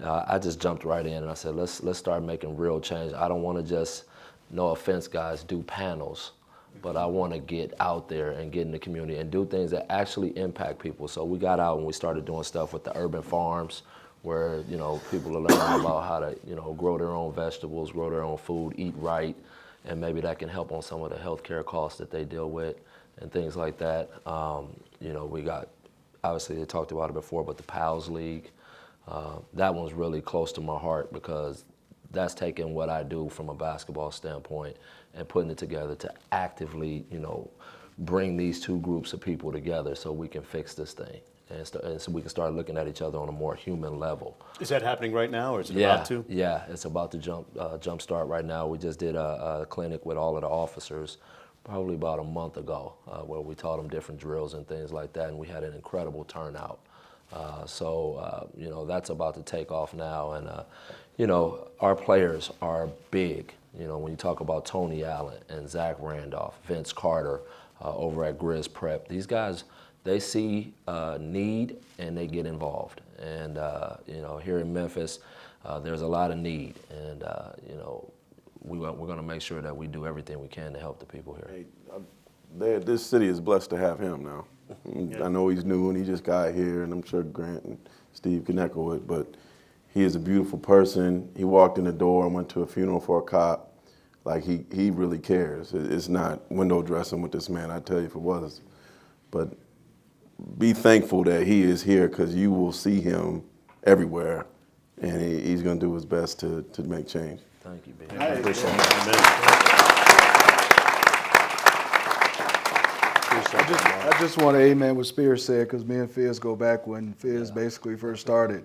I just jumped right in and I said, let's start making real change. I don't want to just, no offense, guys, do panels, but I want to get out there and get in the community and do things that actually impact people. So we got out and we started doing stuff with the urban farms where, people are learning about how to, grow their own vegetables, grow their own food, eat right, and maybe that can help on some of the healthcare costs that they deal with and things like that. We got, obviously they talked about it before, but the PALS League, that one's really close to my heart because that's taking what I do from a basketball standpoint and putting it together to actively, bring these two groups of people together so we can fix this thing and so we can start looking at each other on a more human level. Is that happening right now, or is it about to? Yeah, it's about to jump start right now. We just did a clinic with all of the officers probably about a month ago where we taught them different drills and things like that, and we had an incredible turnout. That's about to take off now, and our players are big. When you talk about Tony Allen and Zach Randolph, Vince Carter over at Grizz Prep, these guys, they see need and they get involved. And here in Memphis, there's a lot of need, and we're going to make sure that we do everything we can to help the people here. Hey, this city is blessed to have him now. I know he's new and he just got here, and I'm sure Grant and Steve can echo it, but he is a beautiful person. He walked in the door and went to a funeral for a cop. Like, he really cares. It's not window dressing with this man, I tell you if it was. But be thankful that he is here, because you will see him everywhere, and he's going to do his best to make change. Thank you, baby. I appreciate it. I just want to amen what Spears said, because me and Fizz go back when Fizz basically first started.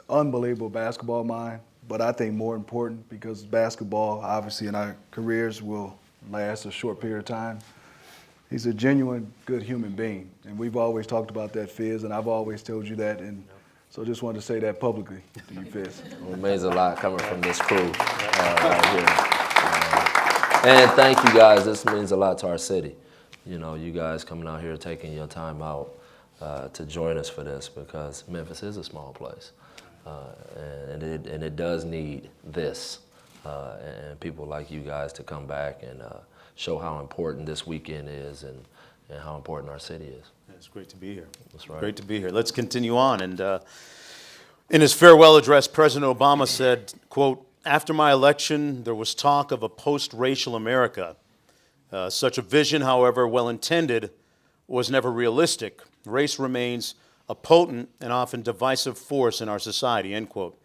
Unbelievable basketball mind, but I think more important, because basketball, obviously in our careers, will last a short period of time. He's a genuine good human being, and we've always talked about that, Fizz, and I've always told you that, and so just wanted to say that publicly to you, Fizz. Well, it means a lot coming from this crew right here. And thank you guys. This means a lot to our city. You know, you guys coming out here, taking your time out to join us for this, because Memphis is a small place, and it does need this, and people like you guys to come back and show how important this weekend is, and how important our city is. It's great to be here. That's right. Great to be here. Let's continue on. And in his farewell address, President Obama said, quote, "After my election, there was talk of a post-racial America. Such a vision, however well-intended, was never realistic. Race remains a potent and often divisive force in our society," end quote.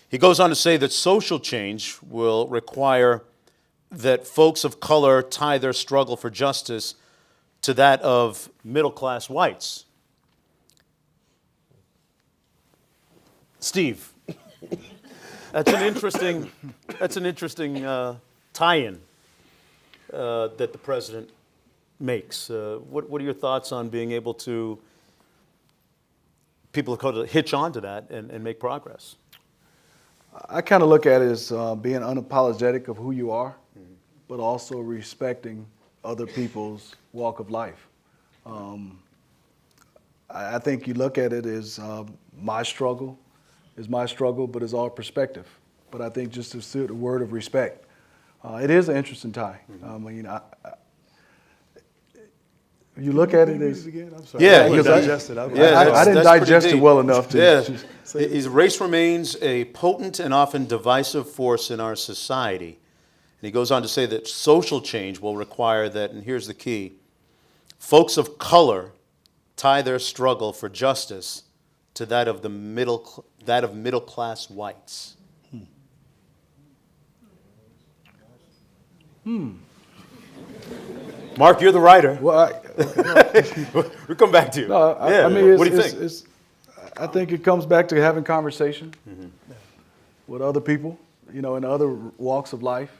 He goes on to say that social change will require that folks of color tie their struggle for justice to that of middle-class whites. Steve, that's an interesting tie-in that the president makes. What are your thoughts on being able to, people of color, hitch onto that and make progress? I kind of look at it as being unapologetic of who you are, but also respecting other people's walk of life. I think you look at it as my struggle is my struggle, but it's all perspective. But I think just the word of respect. It is an interesting tie. I mean, you look at it as... I'm sorry. Yeah, I because digested. I didn't digest it well enough to... Yeah. Race remains a potent and often divisive force in our society. And he goes on to say that social change will require that, and here's the key, folks of color tie their struggle for justice to that of middle-class whites. Marc, you're the writer. Well, We'll come back to you. no, I mean, what do you think? I think it comes back to having conversation with other people, you know, in other walks of life.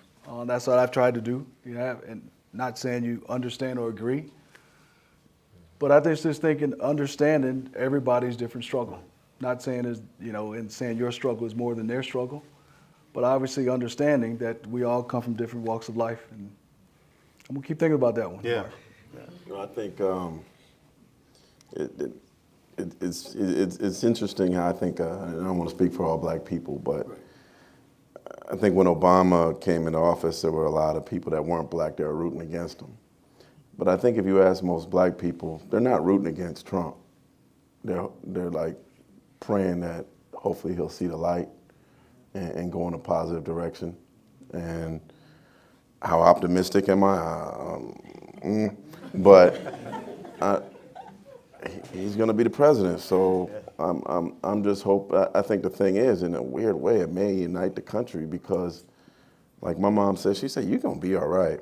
That's what I've tried to do, you know, and not saying you understand or agree, but I just thinking understanding everybody's different struggle. Not saying is, you know, and saying your struggle is more than their struggle, but obviously understanding that we all come from different walks of life, and I'm gonna keep thinking about that one. Yeah. Marc. You know, I think it's interesting how I think, and I don't want to speak for all black people, but I think when Obama came into office, there were a lot of people that weren't black that were rooting against him. But I think if you ask most black people, they're not rooting against Trump. They're like praying that hopefully he'll see the light and go in a positive direction. And how optimistic am I? But he's going to be the president, so I'm just I think the thing is, in a weird way, it may unite the country, because, like my mom said, she said, "You're going to be all right."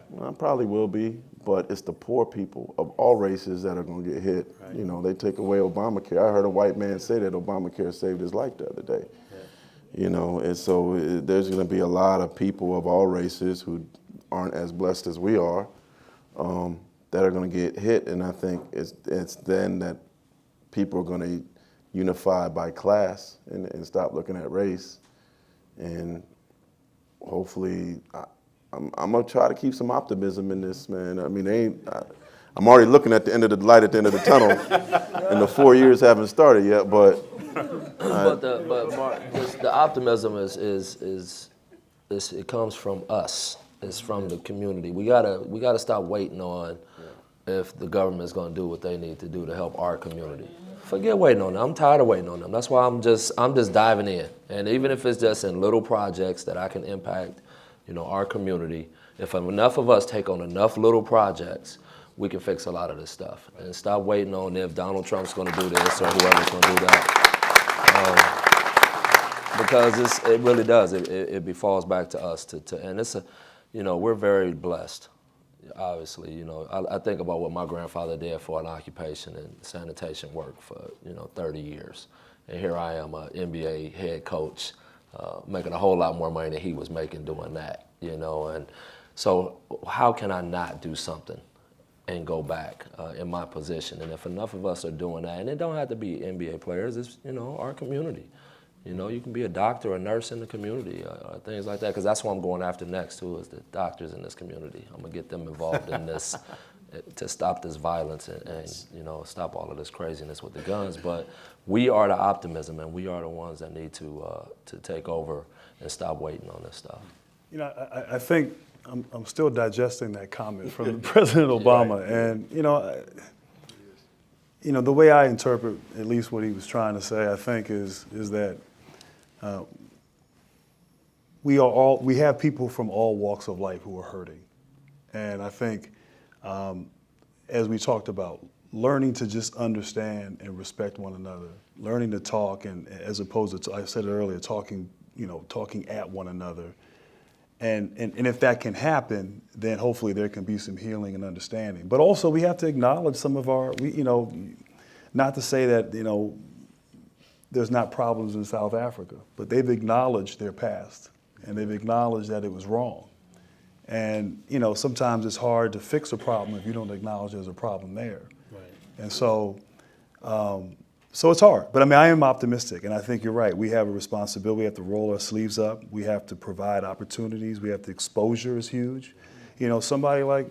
Well, I probably will be, but it's the poor people of all races that are going to get hit. Right. You know, they take away Obamacare. I heard a white man say that Obamacare saved his life the other day. Yeah. You know, and so there's going to be a lot of people of all races who aren't as blessed as we are, that are going to get hit, and I think it's then that people are going to unify by class and stop looking at race, and hopefully I'm going to try to keep some optimism in this, man. I mean, I'm already looking at the end of the light at the end of the tunnel, and the 4 years haven't started yet, but... But Marc, the optimism is it comes from us. It's from the community. We gotta stop waiting on if the government's gonna do what they need to do to help our community. Forget waiting on them. I'm tired of waiting on them. That's why I'm just diving in. And even if it's just in little projects that I can impact, you know, our community. If enough of us take on enough little projects, we can fix a lot of this stuff. And stop waiting on if Donald Trump's going to do this or whoever's going to do that. Because it really does. It falls back to us and it's we're very blessed. Obviously, I think about what my grandfather did for an occupation and sanitation work for 30 years, and here I am, an NBA head coach, making a whole lot more money than he was making doing that. And so how can I not do something and go back in my position? And if enough of us are doing that, and it don't have to be NBA players, it's our community. You can be a doctor or a nurse in the community, things like that, because that's what I'm going after next, too, is the doctors in this community. I'm going to get them involved in this to stop this violence and stop all of this craziness with the guns. But we are the optimism, and we are the ones that need to take over and stop waiting on this stuff. I think I'm still digesting that comment from President Obama, and the way I interpret at least what he was trying to say, I think is that we have people from all walks of life who are hurting, and I think as we talked about, learning to just understand and respect one another, learning to talk, and as opposed to, I said it earlier, talking at one another. And if that can happen, then hopefully there can be some healing and understanding. But also we have to acknowledge some of our, not to say that, there's not problems in South Africa, but they've acknowledged their past and they've acknowledged that it was wrong. And, sometimes it's hard to fix a problem if you don't acknowledge there's a problem there. Right. And so it's hard. But I am optimistic, and I think you're right. We have a responsibility. We have to roll our sleeves up. We have to provide opportunities. We have to, exposure is huge. Somebody like,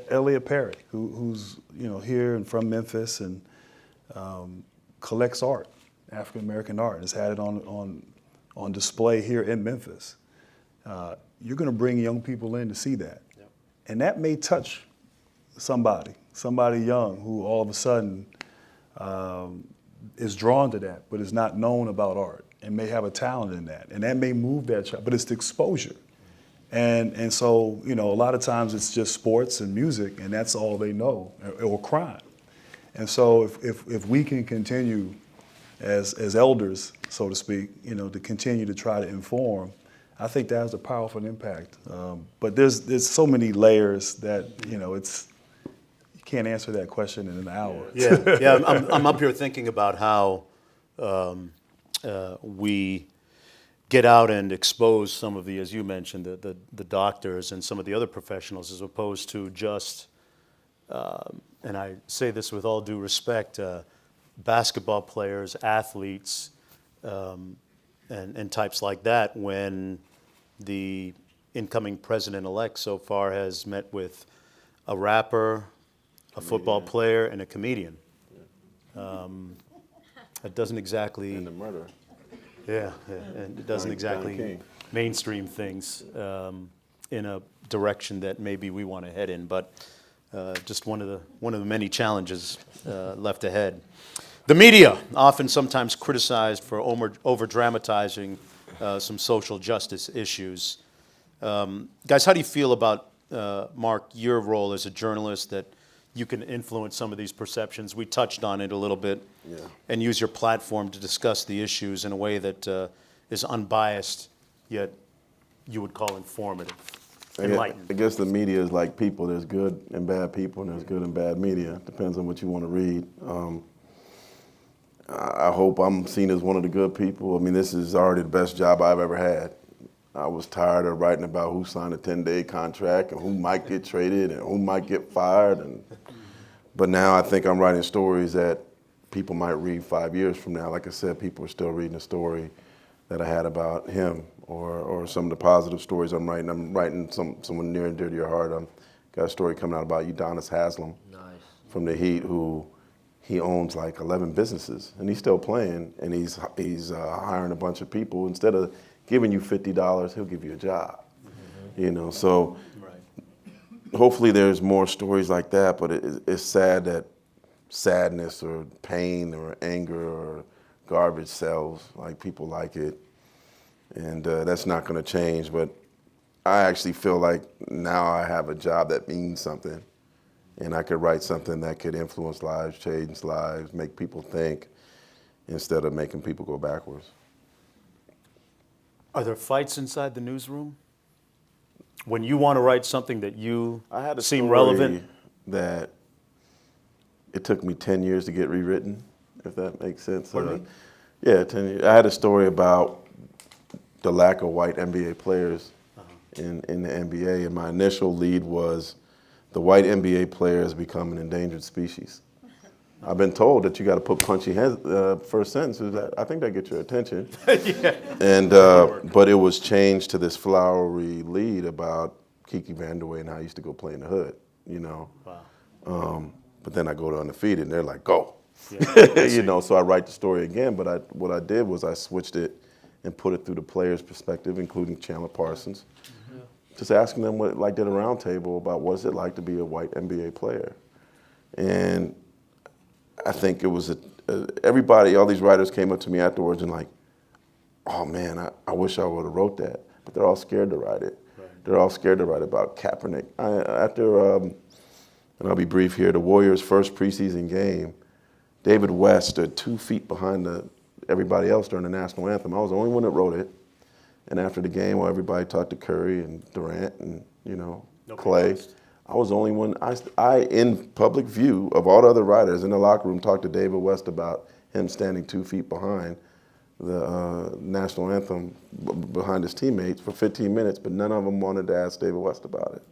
Elliot Perry, who's, here and from Memphis and collects art, African-American art, has had it on display here in Memphis. You're going to bring young people in to see that. Yep. And that may touch somebody young who all of a sudden is drawn to that, but is not known about art and may have a talent in that. And that may move that child, but it's the exposure. And so, a lot of times it's just sports and music, and that's all they know, or crime. And so if we can continue as elders, so to speak, to continue to try to inform, I think that has a powerful impact. But there's so many layers that, you can't answer that question in an hour. Yeah. I'm up here thinking about how we get out and expose some of the, as you mentioned, the doctors and some of the other professionals, as opposed to just, and I say this with all due respect, basketball players, athletes, and types like that, when the incoming president-elect so far has met with a rapper, a football player, and a comedian. It doesn't exactly... And the murderer. Yeah, and it doesn't exactly mainstream things in a direction that maybe we want to head in, but just one of the many challenges left ahead. The media, often sometimes criticized for over-dramatizing some social justice issues. Guys, how do you feel about, Marc, your role as a journalist, that you can influence some of these perceptions? We touched on it a little bit, and use your platform to discuss the issues in a way that is unbiased, yet you would call informative, enlightened. I guess the media is like people. There's good and bad people, and there's good and bad media. Depends on what you want to read. I hope I'm seen as one of the good people. This is already the best job I've ever had. I was tired of writing about who signed a 10-day contract and who might get traded and who might get fired. But now I think I'm writing stories that people might read 5 years from now. Like I said, people are still reading a story that I had about him, or some of the positive stories I'm writing. I'm writing someone near and dear to your heart. I've got a story coming out about Udonis Haslem from the Heat, who he owns like 11 businesses, and he's still playing, and he's hiring a bunch of people. Instead of giving you $50, he'll give you a job. So hopefully there's more stories like that, but it's sad that sadness or pain or anger or garbage sells. Like, people like it, and that's not going to change. But I actually feel like now I have a job that means something, and I could write something that could influence lives, change lives, make people think, instead of making people go backwards. Are there fights inside the newsroom? When you want to write something that you I had a seem story relevant? that it took me 10 years to get rewritten, if that makes sense. Pardon me? Yeah, 10 years. I had a story about the lack of white NBA players in the NBA, and my initial lead was the white NBA player has become an endangered species. I've been told that you got to put punchy heads first sentences. I think that gets your attention. Yeah. And but it was changed to this flowery lead about Kiki Vanderway and how I used to go play in the hood, you know. Wow. But then I go to Undefeated and they're like, go. Yeah. You know, so I write the story again, but what I did was I switched it and put it through the player's perspective, including Chandler Parsons. Just asking them what, like, did a round table about what's it like to be a white NBA player. And I think it was everybody, all these writers came up to me afterwards and like, oh man, I wish I would have wrote that. But they're all scared to write it. Right. They're all scared to write about Kaepernick. And I'll be brief here, the Warriors' first preseason game, David West stood 2 feet behind everybody else during the national anthem. I was the only one that wrote it. And after the game, while everybody talked to Curry and Durant and, you know, Clay, I was the only one. I, in public view of all the other writers in the locker room, talked to David West about him standing 2 feet behind the national anthem behind his teammates for 15 minutes, but none of them wanted to ask David West about it.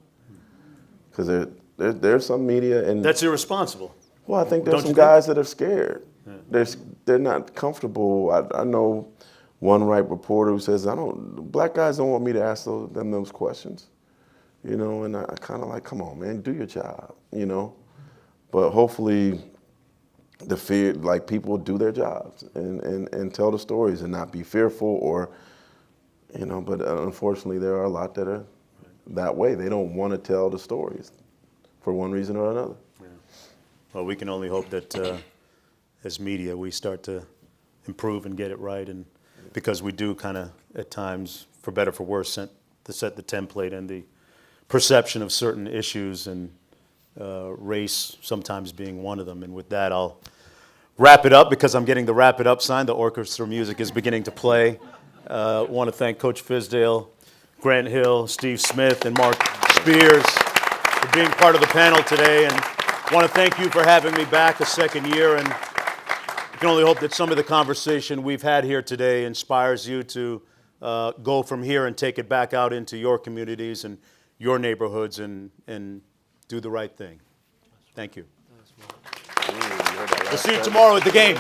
Because there's some media and That's irresponsible. well, I think there's some guys that are scared. Yeah. They're not comfortable. I know one right reporter who says, black guys don't want me to ask them those questions. You know, and I kind of like, come on, man, do your job, you know. But hopefully the fear, like, people do their jobs and tell the stories and not be fearful or, you know, but unfortunately there are a lot that are that way. They don't want to tell the stories for one reason or another. Yeah. Well, we can only hope that as media we start to improve and get it right, and because we do kind of at times, for better for worse, set the template and the perception of certain issues, and race sometimes being one of them. And with that, I'll wrap it up because I'm getting the wrap it up sign. The orchestra music is beginning to play. I want to thank Coach Fizdale, Grant Hill, Steve Smith, and Marc Spears for being part of the panel today. And I want to thank you for having me back a second year. And I can only hope that some of the conversation we've had here today inspires you to go from here and take it back out into your communities and your neighborhoods and do the right thing. Thank you. We'll see you tomorrow at the game.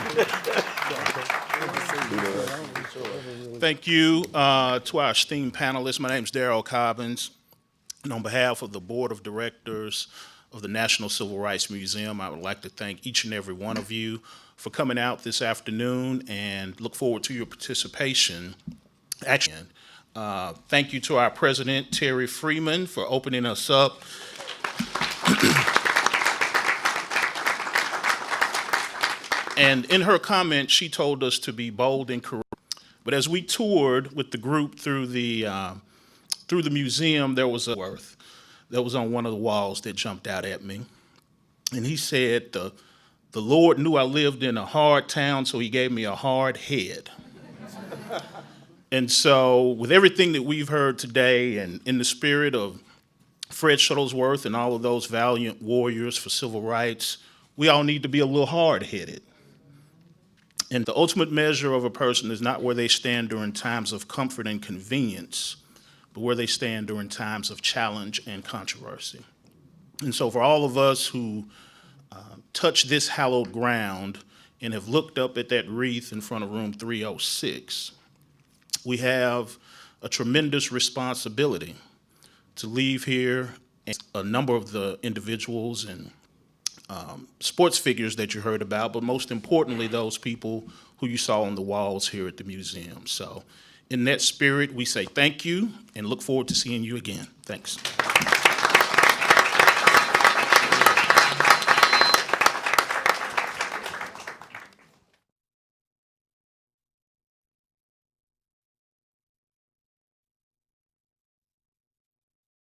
Thank you to our esteemed panelists. My name is Darrell Cobbins, and on behalf of the Board of Directors of the National Civil Rights Museum, I would like to thank each and every one of you for coming out this afternoon and look forward to your participation. Thank you to our president, Terri Freeman, for opening us up. And in her comment, she told us to be bold and courageous. But as we toured with the group through the museum, there was a worth that was on one of the walls that jumped out at me. And he said, the Lord knew I lived in a hard town, so he gave me a hard head. And so with everything that we've heard today, and in the spirit of Fred Shuttlesworth and all of those valiant warriors for civil rights, we all need to be a little hard-headed. And the ultimate measure of a person is not where they stand during times of comfort and convenience, but where they stand during times of challenge and controversy. And so for all of us who touch this hallowed ground and have looked up at that wreath in front of room 306, we have a tremendous responsibility to leave here. A number of the individuals and sports figures that you heard about, but most importantly, those people who you saw on the walls here at the museum. So in that spirit, we say thank you and look forward to seeing you again. Thanks.